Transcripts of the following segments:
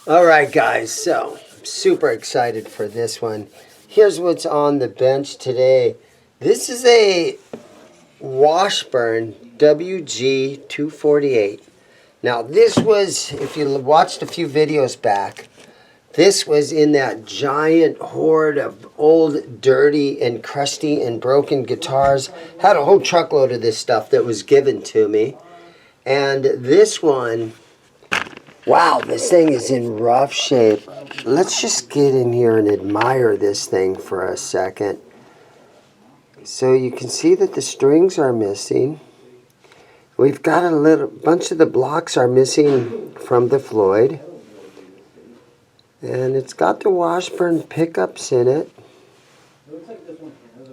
Alright guys, so I'm super excited for this one. Here's what's on the bench today. This is a Washburn WG248. Now this was, if you watched a few videos back, this was in that giant horde of old, dirty, and crusty and broken guitars. Had a whole truckload of this stuff that was given to me. And this one, wow, this thing is in rough shape. Let's just get in here and admire this thing for a second. So you can see that the strings are missing. We've got a little bunch of the blocks are missing from the Floyd. And it's got the Washburn pickups in it.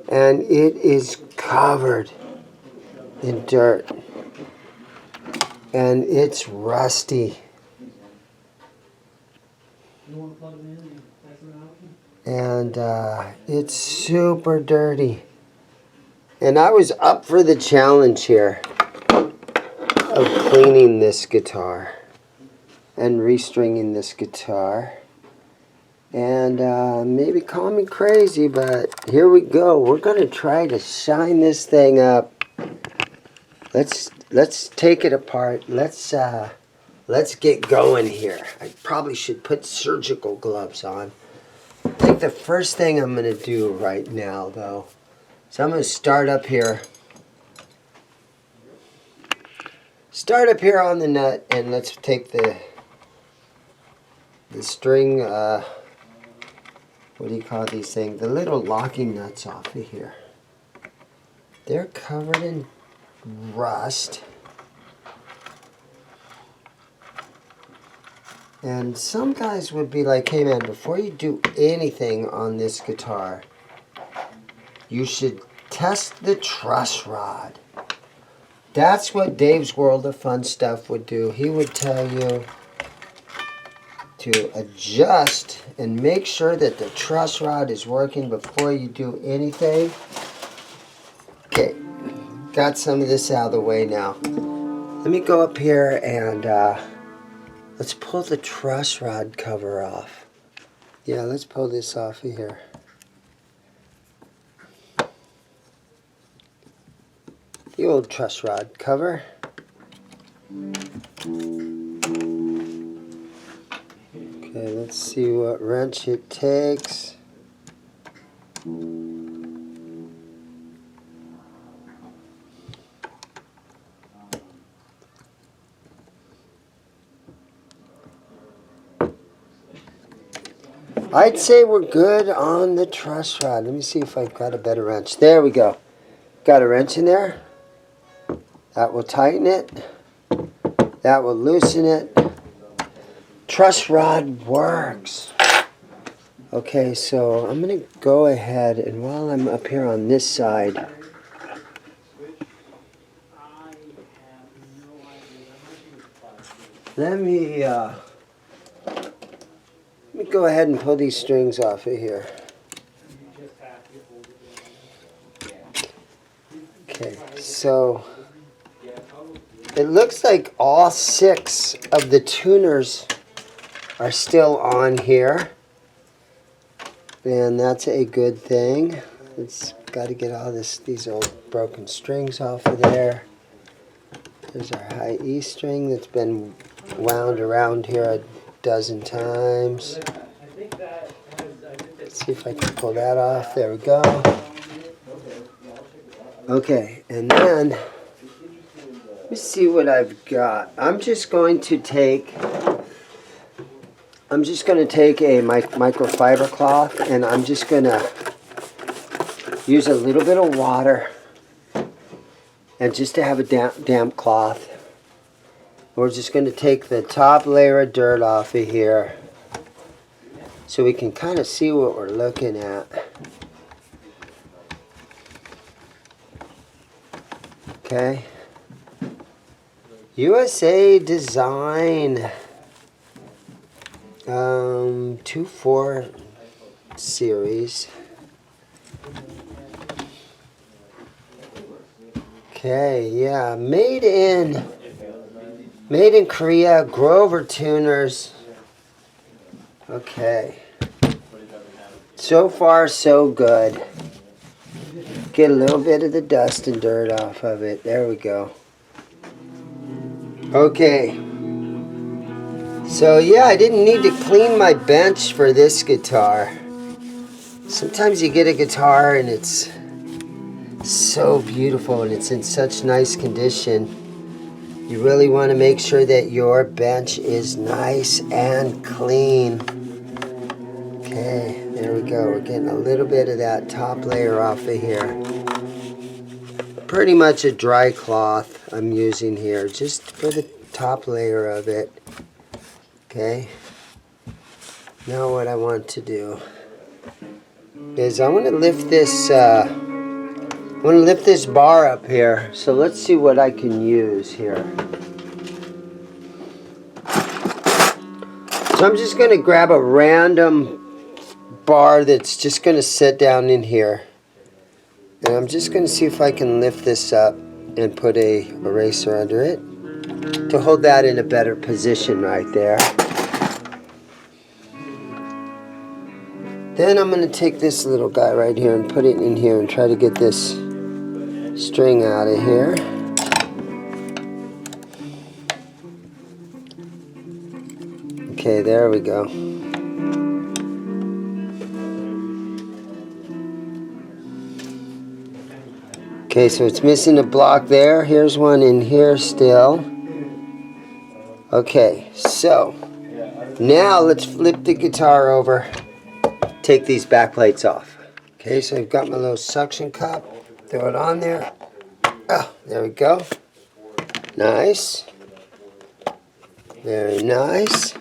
And it is covered in dirt. And it's rusty. And it's super dirty. And I was up for the challenge here of cleaning this guitar and restringing this guitar. And maybe call me crazy, but here we go. We're going to try to shine this thing up. Let's take it apart. Let's get going here. I probably should put surgical gloves on. I think the first thing I'm going to do right now, though, so I'm going to start up here. Start up here on the nut, and let's take the string, what do you call these things? The little locking nuts off of here. They're covered in rust. And some guys would be like, hey man, before you do anything on this guitar, you should test the truss rod. That's what Dave's World of Fun Stuff would do. He would tell you to adjust and make sure that the truss rod is working before you do anything. Okay, got some of this out of the way now. Let me go up here and let's pull the truss rod cover off. Yeah, let's pull this off of here. The old truss rod cover. Okay, let's see what wrench it takes. I'd say we're good on the truss rod. Let me see if I've got a better wrench. There we go. Got a wrench in there. That will tighten it. That will loosen it. Truss rod works. Okay, so I'm going to go ahead, and while I'm up here on this side, let me go ahead and pull these strings off of here. Okay, so it looks like all 6 of the tuners are still on here, and that's a good thing. It's got to get all these old broken strings off of there. There's our high E string that's been wound around here a dozen times. Let's see if I can pull that off. There we go. Okay, and then let me see what I've got. I'm just going to take a microfiber cloth, and I'm just going to use a little bit of water, and just to have a damp cloth. We're just going to take the top layer of dirt off of here so we can kind of see what we're looking at. Okay. USA Design 2.4 series. Okay, yeah, made in Korea, Grover tuners. Okay. So far, so good. Get a little bit of the dust and dirt off of it. There we go. Okay. So yeah, I didn't need to clean my bench for this guitar. Sometimes you get a guitar and it's so beautiful and it's in such nice condition. You really want to make sure that your bench is nice and clean. Okay, there we go. We're getting a little bit of that top layer off of here. Pretty much a dry cloth I'm using here, just for the top layer of it. Okay. Now what I want to do is I want to lift this bar up here. So let's see what I can use here. So I'm just going to grab a random bar that's just going to sit down in here. And I'm just going to see if I can lift this up and put a eraser under it to hold that in a better position right there. Then I'm going to take this little guy right here and put it in here and try to get this string out of here. Okay, there we go. Okay, so it's missing a block there. Here's one in here still. Okay, so now let's flip the guitar over. Take these back plates off. Okay, so I've got my little suction cup. Throw it on there. Oh, there we go. Nice. Very nice.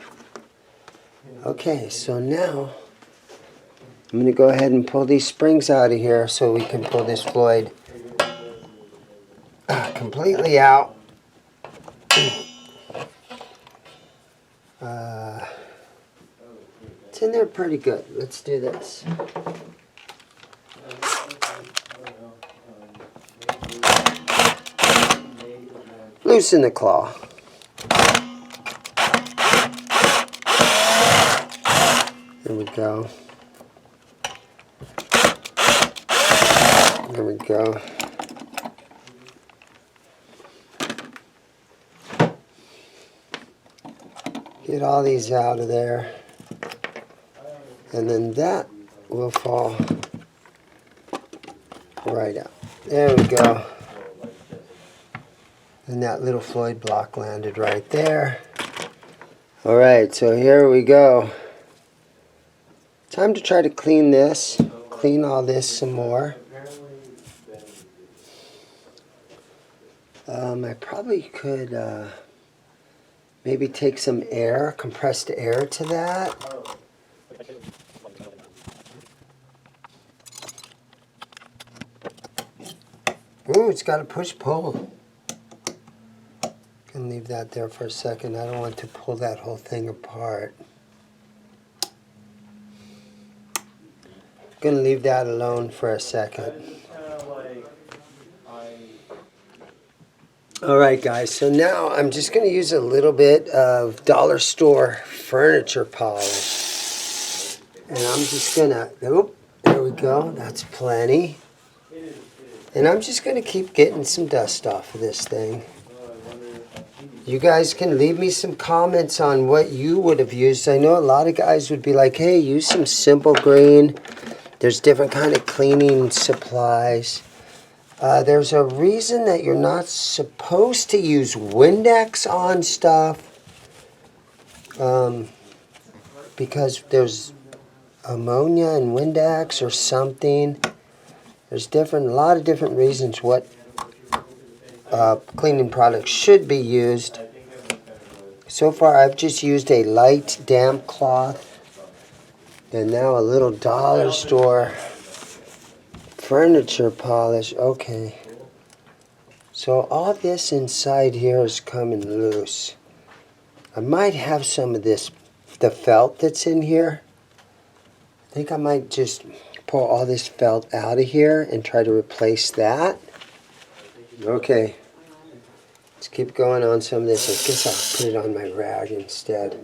Okay, so now I'm going to go ahead and pull these springs out of here so we can pull this Floyd completely out. It's in there pretty good. Let's do this. Loosen the claw. There we go. There we go. Get all these out of there. And then that will fall right out. There we go. And that little Floyd block landed right there. Alright, so here we go. Time to try to clean this. Clean all this some more. I probably could maybe take some air, compressed air to that. Ooh, it's got a push-pull. Can leave that there for a second. I don't want to pull that whole thing apart. Gonna leave that alone for a second. Alright guys, so now I'm just gonna use a little bit of dollar store furniture polish. And I'm just gonna, oop, there we go, that's plenty. And I'm just gonna keep getting some dust off of this thing. You guys can leave me some comments on what you would have used. I know a lot of guys would be like, hey, use some Simple Green. There's different kind of cleaning supplies. There's a reason that you're not supposed to use Windex on stuff. Because there's ammonia in Windex or something. There's a lot of different reasons what cleaning products should be used. So far I've just used a light damp cloth and now a little dollar store furniture polish. Okay, so all this inside here is coming loose. I might have some of this, the felt that's in here. I think I might just pull all this felt out of here and try to replace that. Okay, let's keep going on some of this. I guess I'll put it on my rag instead.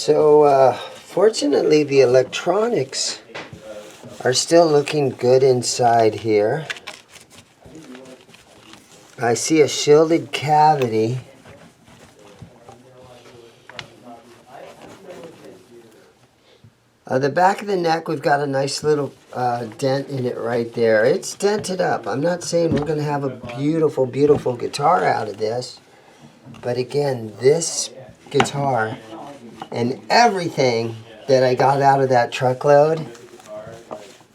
So, fortunately, the electronics are still looking good inside here. I see a shielded cavity. The back of the neck, we've got a nice little dent in it right there. It's dented up. I'm not saying we're going to have a beautiful, beautiful guitar out of this. But again, this guitar and everything that I got out of that truckload,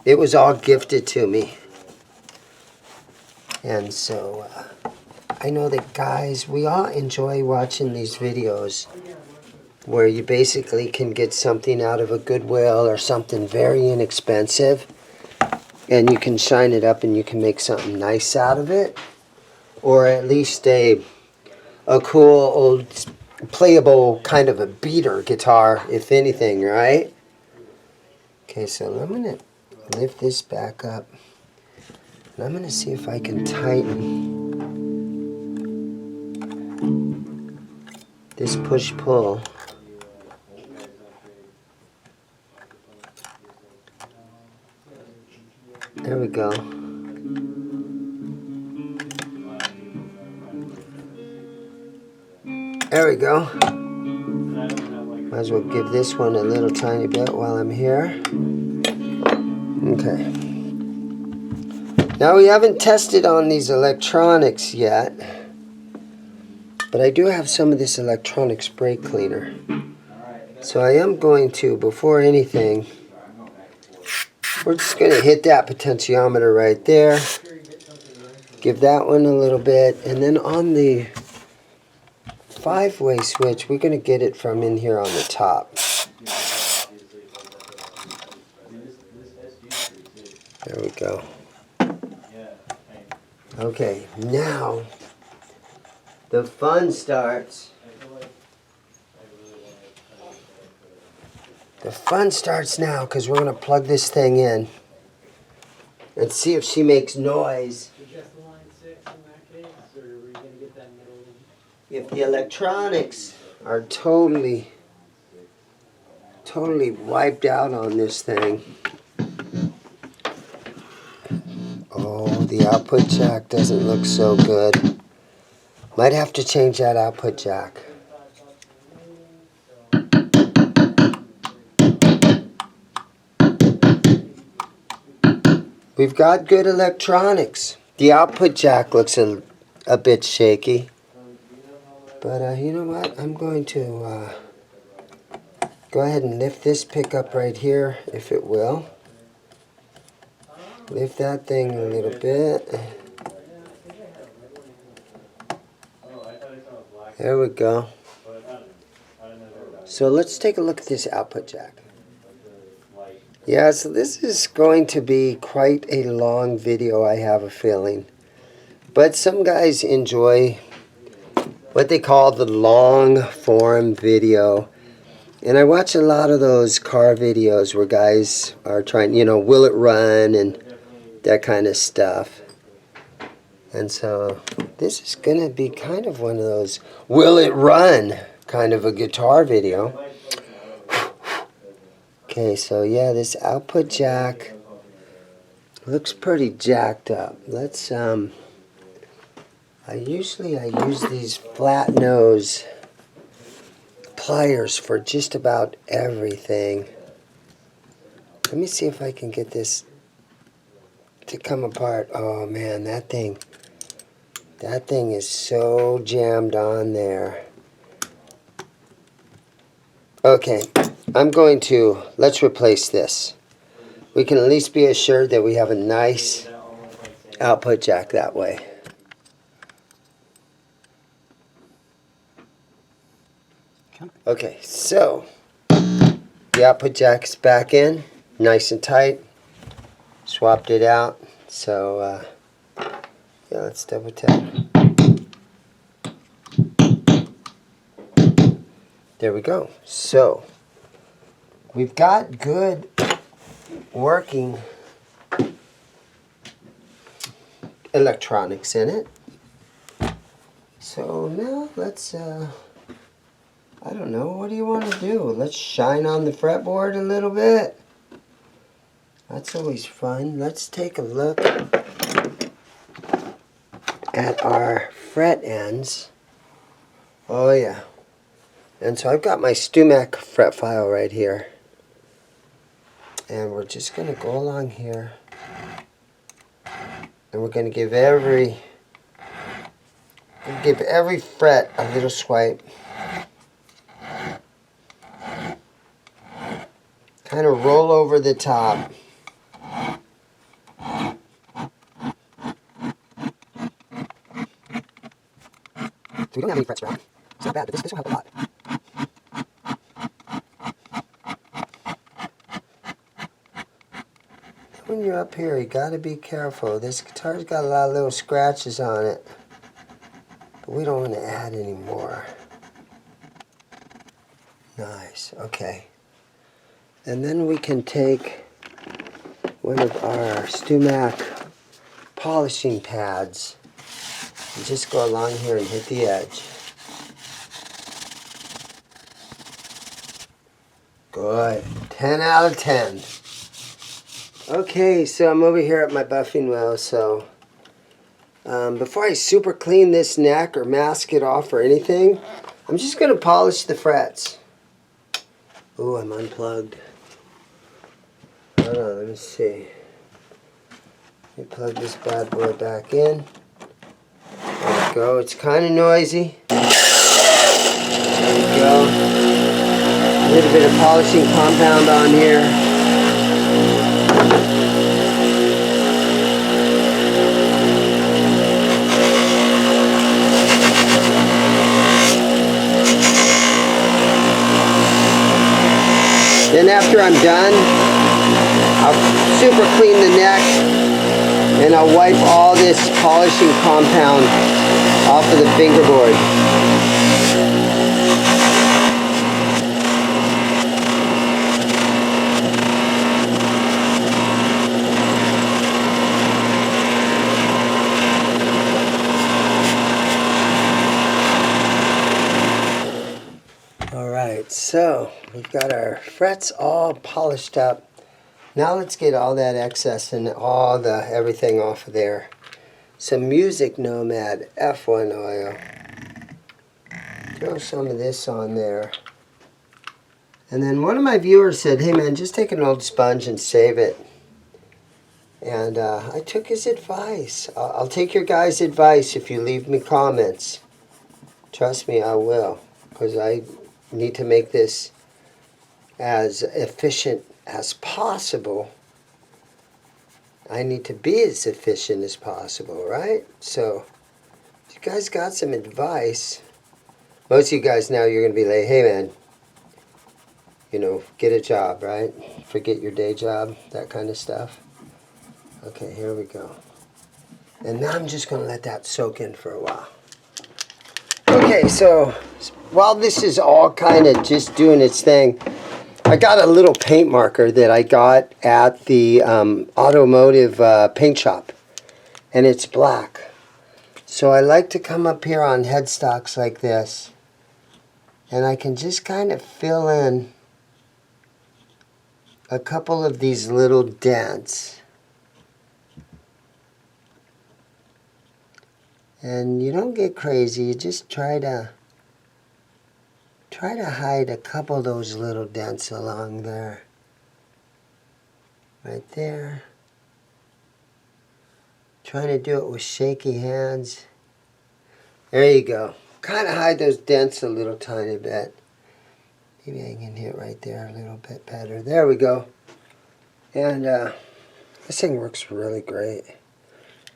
it was all gifted to me. And so, I know that guys, we all enjoy watching these videos where you basically can get something out of a Goodwill or something very inexpensive, and you can shine it up and you can make something nice out of it, or at least a cool old playable kind of a beater guitar, if anything, right? Okay, so I'm going to lift this back up, and I'm going to see if I can tighten this push-pull. There we go. There we go. Might as well give this one a little tiny bit while I'm here. Okay. Now we haven't tested on these electronics yet, but I do have some of this electronic spray cleaner. So I am going to, before anything, we're just going to hit that potentiometer right there. Give that one a little bit. And then on the 5-way switch, we're going to get it from in here on the top. There we go. Okay, now the fun starts. The fun starts now, because we're going to plug this thing in and see if she makes noise. If the electronics are totally wiped out on this thing. Oh, the output jack doesn't look so good. Might have to change that output jack. We've got good electronics. The output jack looks a bit shaky. But you know what? I'm going to go ahead and lift this pickup right here, if it will. Lift that thing a little bit. There we go. So let's take a look at this output jack. Yeah, so this is going to be quite a long video, I have a feeling. But some guys enjoy what they call the long form video. And I watch a lot of those car videos where guys are trying, will it run and that kind of stuff. And so this is going to be kind of one of those will it run kind of a guitar video. Okay, so yeah, this output jack looks pretty jacked up. Let's I use these flat nose pliers for just about everything. Let me see if I can get this to come apart. Oh man, that thing is so jammed on there. Okay, let's replace this. We can at least be assured that we have a nice output jack that way. Okay, so the output jack is back in, nice and tight. Swapped it out. So, yeah, let's double tap. There we go. So, we've got good working electronics in it. So now let's, I don't know, what do you want to do? Let's shine on the fretboard a little bit. That's always fun. Let's take a look at our fret ends. Oh yeah. And so I've got my StuMac fret file right here. And we're just going to go along here. And we're going to give every fret a little swipe. Kind of roll over the top. So we don't have any frets around. It's not bad, but this will help a lot. When you're up here, you got to be careful. This guitar's got a lot of little scratches on it. But we don't want to add any more. Nice, okay. And then we can take one of our StuMac polishing pads and just go along here and hit the edge. Good. 10 out of 10. Okay, so I'm over here at my buffing wheel, so before I super clean this neck or mask it off or anything, I'm just going to polish the frets. Ooh, I'm unplugged. Hold on, let me see. Let me plug this bad boy back in. There we go. It's kind of noisy. There we go. A little bit of polishing compound on here. Then after I'm done, I'll super clean the neck and I'll wipe all this polishing compound off of the fingerboard. Alright, so we've got our frets all polished up. Now let's get all that excess and all the everything off of there. Some Music Nomad F1 oil. Throw some of this on there. And then one of my viewers said, hey man, just take an old sponge and save it. And I took his advice. I'll take your guys' advice if you leave me comments. Trust me, I will. Because I need to make this as efficient as possible. I need to be as efficient as possible, right? So, if you guys got some advice, most of you guys now, you're going to be like, hey man, you know, get a job, right? Forget your day job, that kind of stuff. Okay, here we go. And now I'm just going to let that soak in for a while. Okay, so while this is all kind of just doing its thing, I got a little paint marker that I got at the automotive paint shop, and it's black. So I like to come up here on headstocks like this, and I can just kind of fill in a couple of these little dents. And you don't get crazy, you just try to hide a couple of those little dents along there. Right there. Trying to do it with shaky hands. There you go. Kind of hide those dents a little tiny bit. Maybe I can hit right there a little bit better. There we go. And this thing works really great.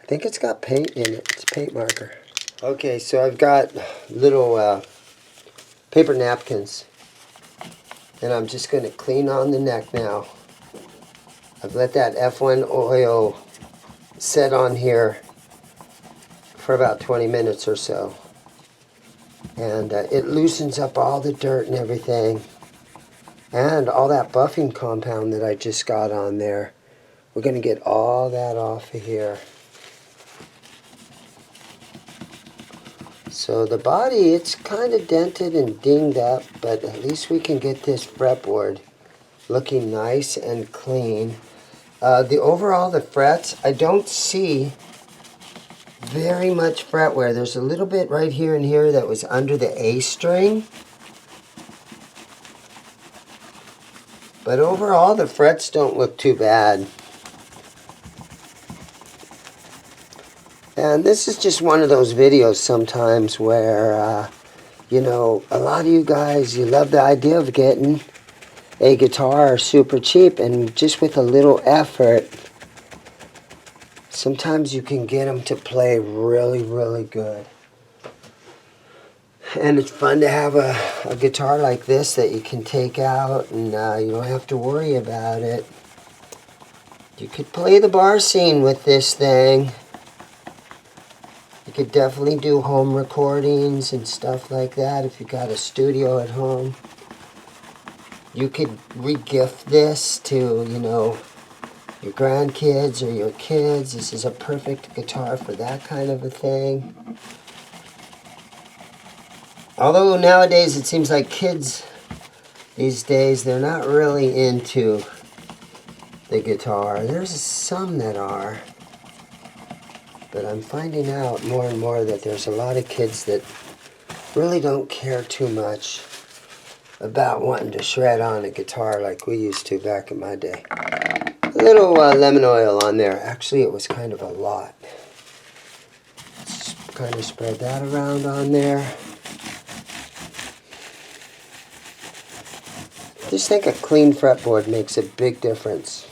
I think it's got paint in it. It's paint marker. Okay, so I've got little paper napkins. And I'm just going to clean on the neck now. I've let that F1 oil set on here for about 20 minutes or so. And it loosens up all the dirt and everything. And all that buffing compound that I just got on there. We're going to get all that off of here. So the body, it's kind of dented and dinged up, but at least we can get this fretboard looking nice and clean. The frets, I don't see very much fret wear. There's a little bit right here and here that was under the A string. But overall, the frets don't look too bad. And this is just one of those videos sometimes where, you know, a lot of you guys, you love the idea of getting a guitar super cheap, and just with a little effort, sometimes you can get them to play really, really good. And it's fun to have a guitar like this that you can take out and you don't have to worry about it. You could play the bar scene with this thing. You could definitely do home recordings and stuff like that if you got a studio at home. You could re-gift this to, you know, your grandkids or your kids. This is a perfect guitar for that kind of a thing. Although nowadays it seems like kids these days, they're not really into the guitar. There's some that are. But I'm finding out more and more that there's a lot of kids that really don't care too much about wanting to shred on a guitar like we used to back in my day. A little lemon oil on there. Actually, it was kind of a lot. Let's kind of spread that around on there. Just think a clean fretboard makes a big difference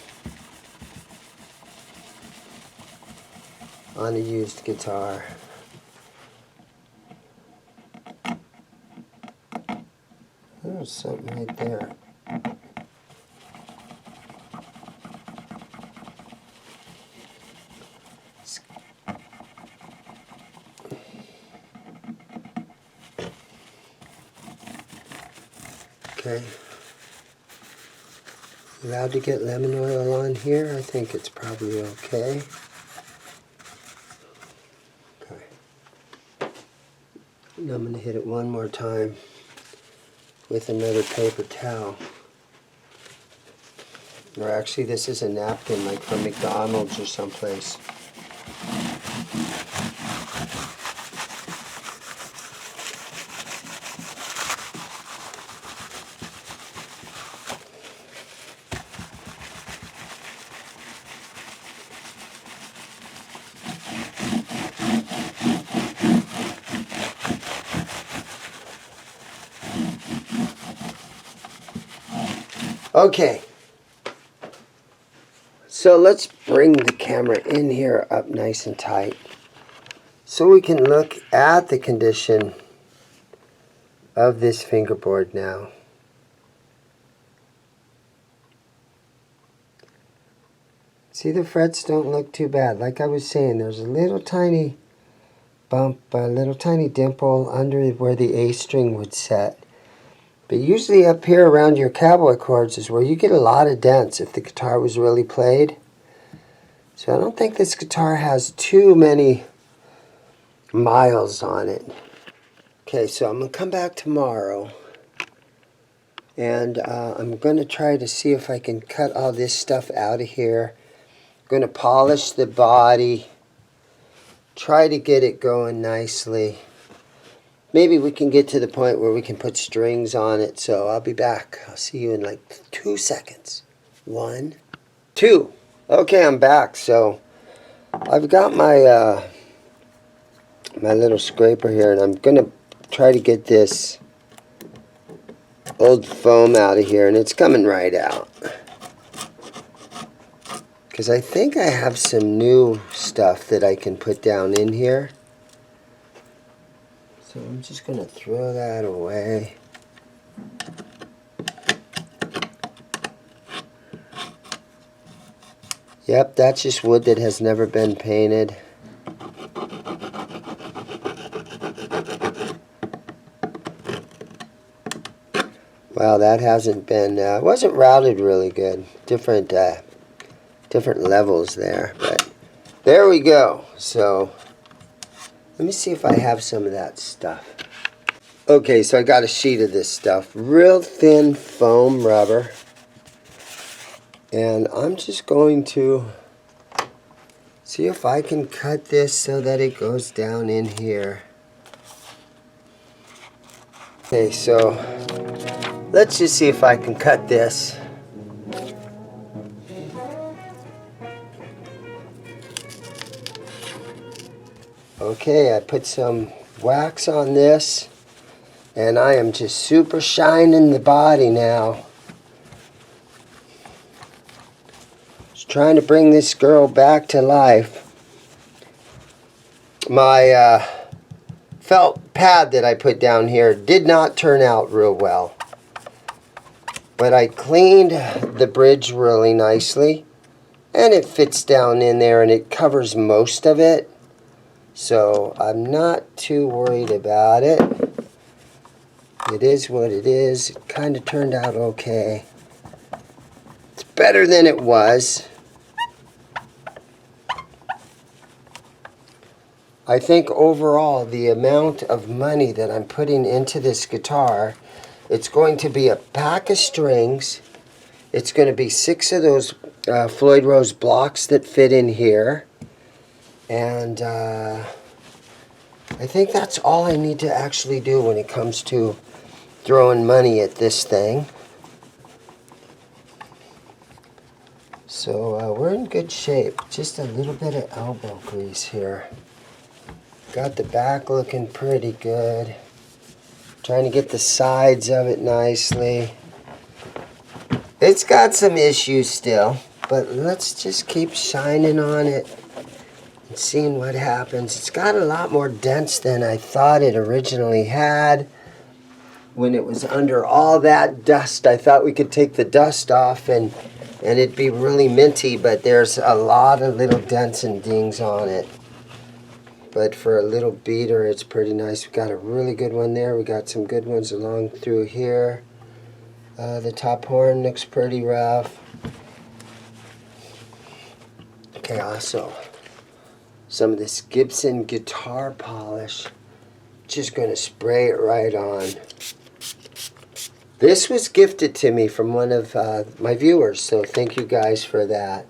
on a used guitar. There's something right there. Okay. Allowed to get lemon oil on here? I think it's probably okay. And I'm going to hit it one more time with another paper towel. Or actually, this is a napkin like from McDonald's or someplace. Okay, so let's bring the camera in here up nice and tight so we can look at the condition of this fingerboard now. See, the frets don't look too bad. Like I was saying, there's a little tiny bump, a little tiny dimple under where the A string would set. But usually up here around your cowboy chords is where you get a lot of dents if the guitar was really played. So I don't think this guitar has too many miles on it. Okay, so I'm going to come back tomorrow. And I'm going to try to see if I can cut all this stuff out of here. I'm going to polish the body. Try to get it going nicely. Maybe we can get to the point where we can put strings on it, so I'll be back. I'll see you in like 2 seconds. 1, 2. Okay, I'm back. So I've got my my little scraper here, and I'm gonna try to get this old foam out of here, and it's coming right out. Because I think I have some new stuff that I can put down in here. So I'm just going to throw that away. Yep, that's just wood that has never been painted. Wow, that hasn't been, wasn't routed really good. Different levels there, but there we go. So Let me see if I have some of that stuff. Okay, so I got a sheet of this stuff. Real thin foam rubber. And I'm just going to see if I can cut this so that it goes down in here. Okay, so let's just see if I can cut this. Okay, I put some wax on this, and I am just super shining the body now. Just trying to bring this girl back to life. My felt pad that I put down here did not turn out real well. But I cleaned the bridge really nicely, and it fits down in there and it covers most of it. So I'm not too worried about it. It is what it is. It kind of turned out okay. It's better than it was. I think overall the amount of money that I'm putting into this guitar, it's going to be a pack of strings. It's going to be 6 of those Floyd Rose blocks that fit in here. And I think that's all I need to actually do when it comes to throwing money at this thing. So we're in good shape. Just a little bit of elbow grease here. Got the back looking pretty good. Trying to get the sides of it nicely. It's got some issues still, but let's just keep shining on it and seeing what happens. It's got a lot more dents than I thought it originally had. When it was under all that dust, I thought we could take the dust off and it'd be really minty, but there's a lot of little dents and dings on it. But for a little beater, it's pretty nice. We got a really good one there. We got some good ones along through here. The top horn looks pretty rough. Okay, also some of this Gibson guitar polish. Just going to spray it right on. This was gifted to me from one of my viewers, so thank you guys for that.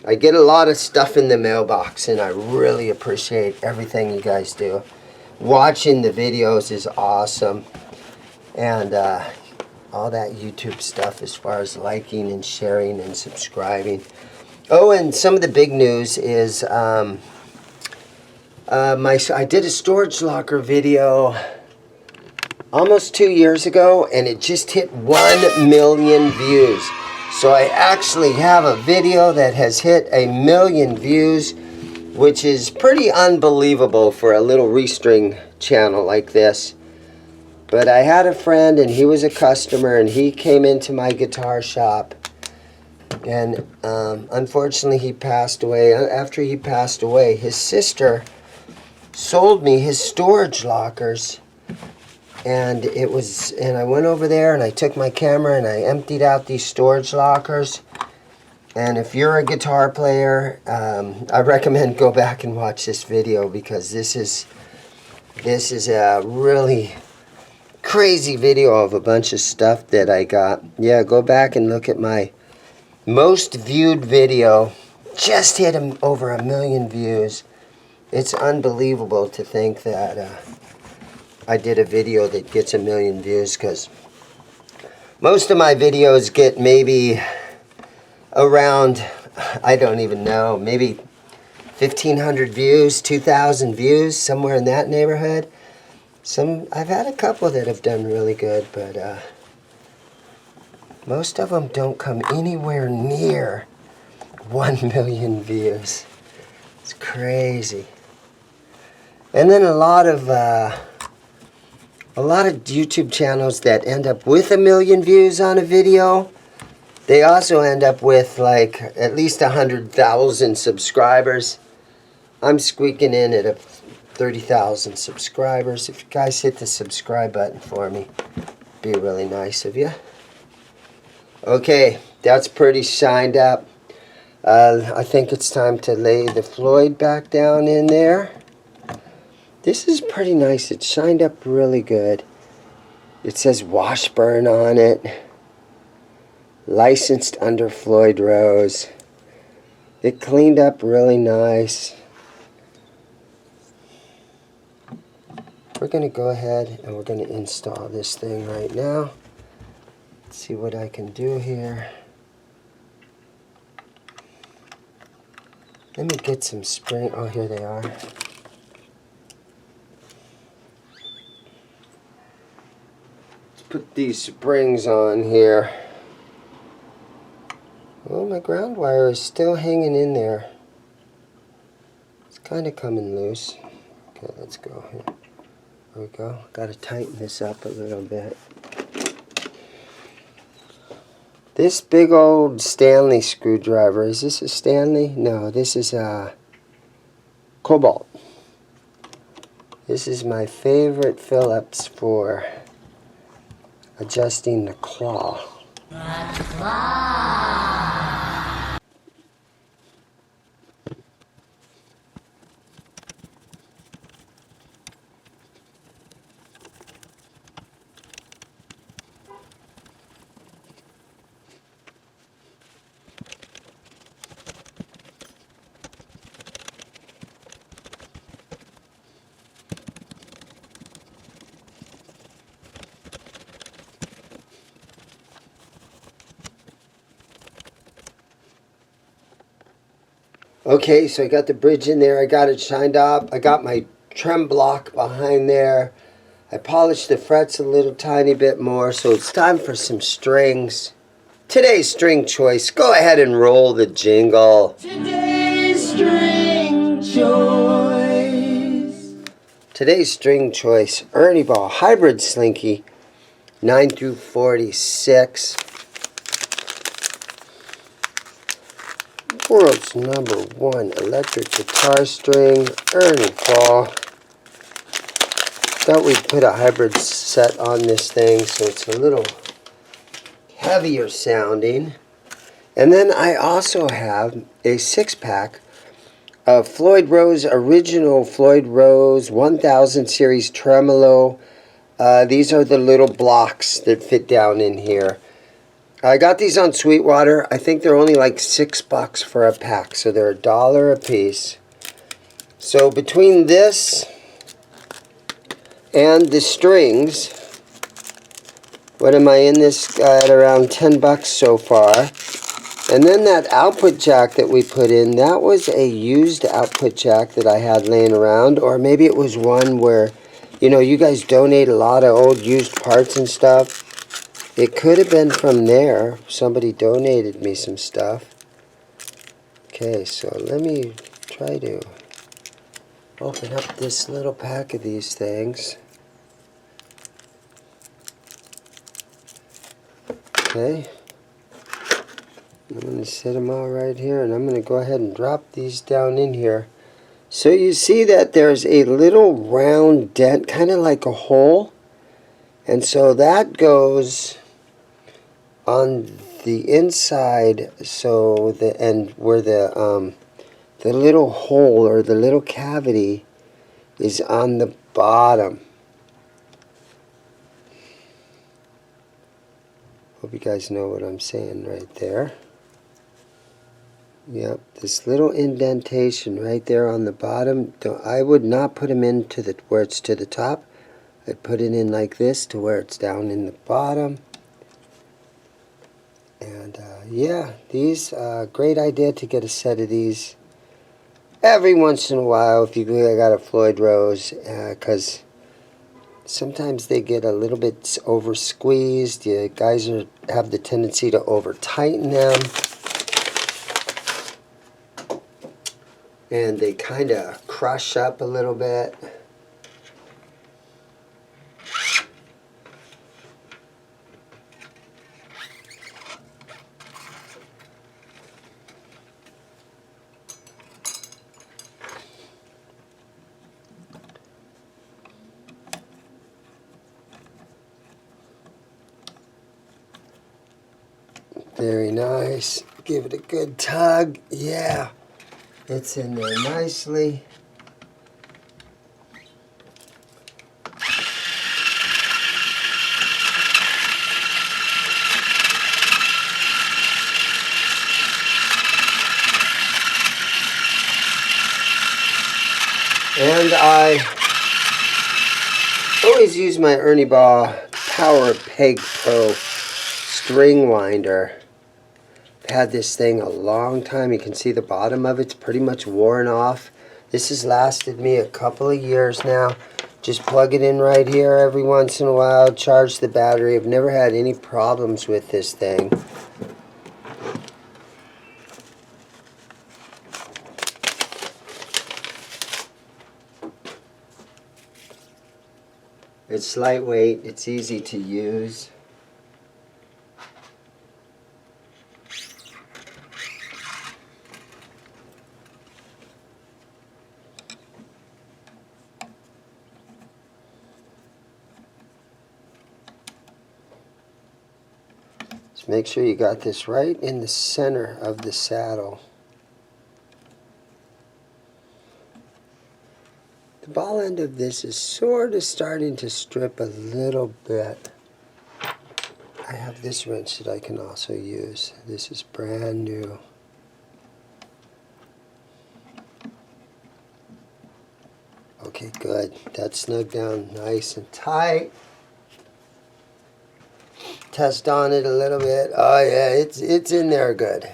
I get a lot of stuff in the mailbox, and I really appreciate everything you guys do. Watching the videos is awesome, and all that YouTube stuff as far as liking and sharing and subscribing. Oh, and some of the big news is I did a storage locker video almost 2 years ago, and it just hit 1 million views. So I actually have a video that has hit 1 million views, which is pretty unbelievable for a little restring channel like this. But I had a friend, and he was a customer, and he came into my guitar shop, and unfortunately he passed away. After he passed away, his sister sold me his storage lockers. And I went over there and I took my camera and I emptied out these storage lockers. And if you're a guitar player, I recommend go back and watch this video, because this is a really crazy video of a bunch of stuff that I got. Yeah, go back and look at my most viewed video. Just hit over 1 million views. It's unbelievable to think that I did a video that gets 1 million views, because most of my videos get maybe around, I don't even know, maybe 1,500 views, 2,000 views, somewhere in that neighborhood. I've had a couple that have done really good, but most of them don't come anywhere near 1 million views. It's crazy. And then a lot of YouTube channels that end up with 1 million views on a video, they also end up with like at least 100,000 subscribers. I'm squeaking in at 30,000 subscribers. If you guys hit the subscribe button for me, it'd be really nice of you. Okay, that's pretty shined up. I think it's time to lay the Floyd back down in there. This is pretty nice. It shined up really good. It says Washburn on it. Licensed under Floyd Rose. It cleaned up really nice. We're going to go ahead and we're going to install this thing right now. Let's see what I can do here. Let me get some spring. Oh, here they are. Put these springs on here. Well, my ground wire is still hanging in there. It's kind of coming loose. Okay, let's go here. There we go. Got to tighten this up a little bit. This big old Stanley screwdriver, is this a Stanley? No, this is a Cobalt. This is my favorite Phillips for adjusting the claw. Okay, so I got the bridge in there. I got it shined up. I got my trem block behind there. I polished the frets a little tiny bit more, so it's time for some strings. Today's string choice. Go ahead and roll the jingle. Today's string choice. Today's string choice. Ernie Ball Hybrid Slinky 9 through 46. World's #1 electric guitar string, Ernie Ball. Thought we'd put a hybrid set on this thing so it's a little heavier sounding. And then I also have a 6-pack of Floyd Rose, original Floyd Rose 1000 series tremolo. These are the little blocks that fit down in here. I got these on Sweetwater. I think they're only like $6 for a pack, so they're $1 a piece. So between this and the strings, what am I in this at around $10 so far. And then that output jack that we put in, that was a used output jack that I had laying around, or maybe it was one where, you know, you guys donate a lot of old used parts and stuff. It could have been from there. Somebody donated me some stuff. Okay, so let me try to open up this little pack of these things. Okay. I'm going to set them all right here, and I'm going to go ahead and drop these down in here. So you see that there's a little round dent, kind of like a hole. And so that goes on the inside, so the end where the little hole or the little cavity is on the bottom. Hope you guys know what I'm saying right there. Yep, this little indentation right there on the bottom. I would not put them into the where it's to the top. I'd put it in like this to where it's down in the bottom. And yeah, these, great idea to get a set of these every once in a while if you got a Floyd Rose, because sometimes they get a little bit over squeezed. You guys have the tendency to over tighten them, and they kind of crush up a little bit. Very nice. Give it a good tug. Yeah, it's in there nicely. And I always use my Ernie Ball Power Peg Pro string winder. I've had this thing a long time. You can see the bottom of it's pretty much worn off. This has lasted me a couple of years now. Just plug it in right here every once in a while, charge the battery. I've never had any problems with this thing. It's lightweight, it's easy to use. Just make sure you got this right in the center of the saddle. The ball end of this is sort of starting to strip a little bit. I have this wrench that I can also use. This is brand new. Okay, good. That's snug down nice and tight. Test on it a little bit. Oh yeah, it's in there good.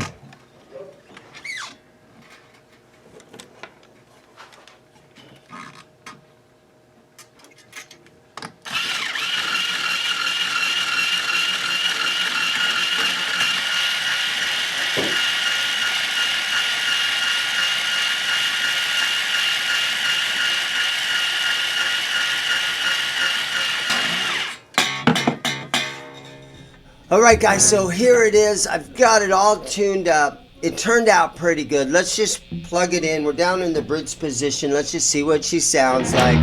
Alright guys, so here it is. I've got it all tuned up. It turned out pretty good. Let's just plug it in. We're down in the bridge position. Let's just see what she sounds like.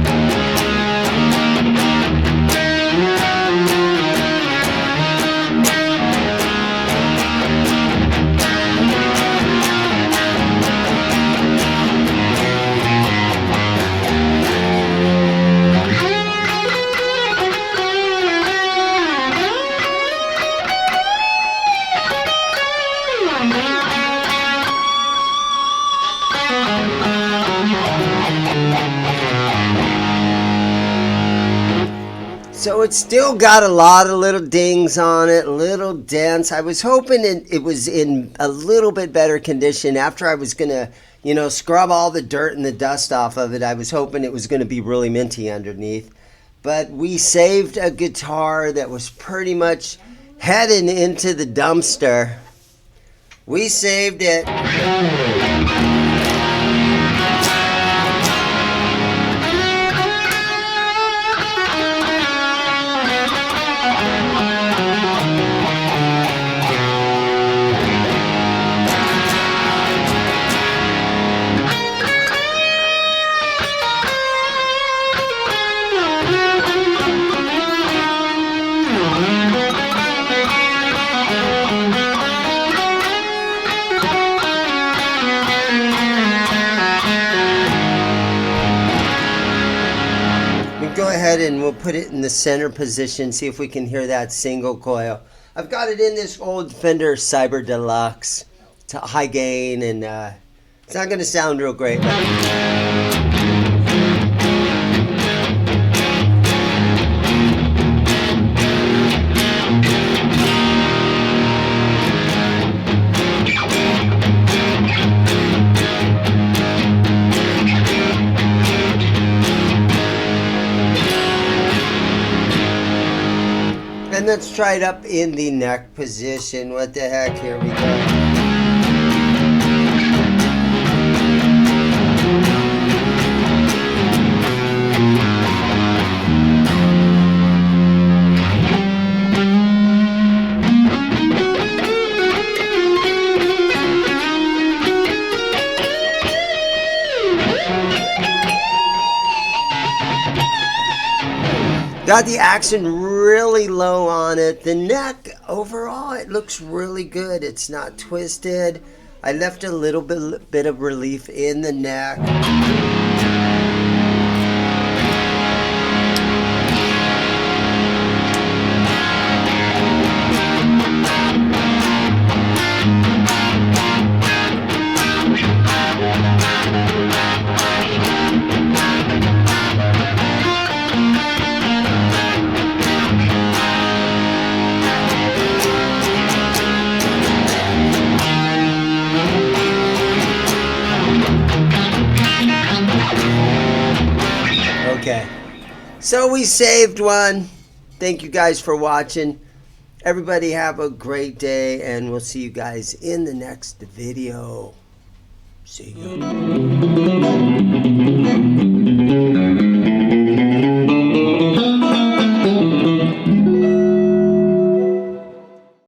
So it's still got a lot of little dings on it, little dents. I was hoping it was in a little bit better condition. After I was going to, scrub all the dirt and the dust off of it, I was hoping it was going to be really minty underneath. But we saved a guitar that was pretty much heading into the dumpster. We saved it. Go ahead and we'll put it in the center position, see if we can hear that single coil. I've got it in this old Fender Cyber Deluxe. It's a high gain and it's not going to sound real great. And let's try it up in the neck position. What the heck? Here we go. Got the accent really low on it. The neck, overall, it looks really good. It's not twisted. I left a little bit of relief in the neck. Okay. So we saved one. Thank you guys for watching. Everybody have a great day, and we'll see you guys in the next video. See you.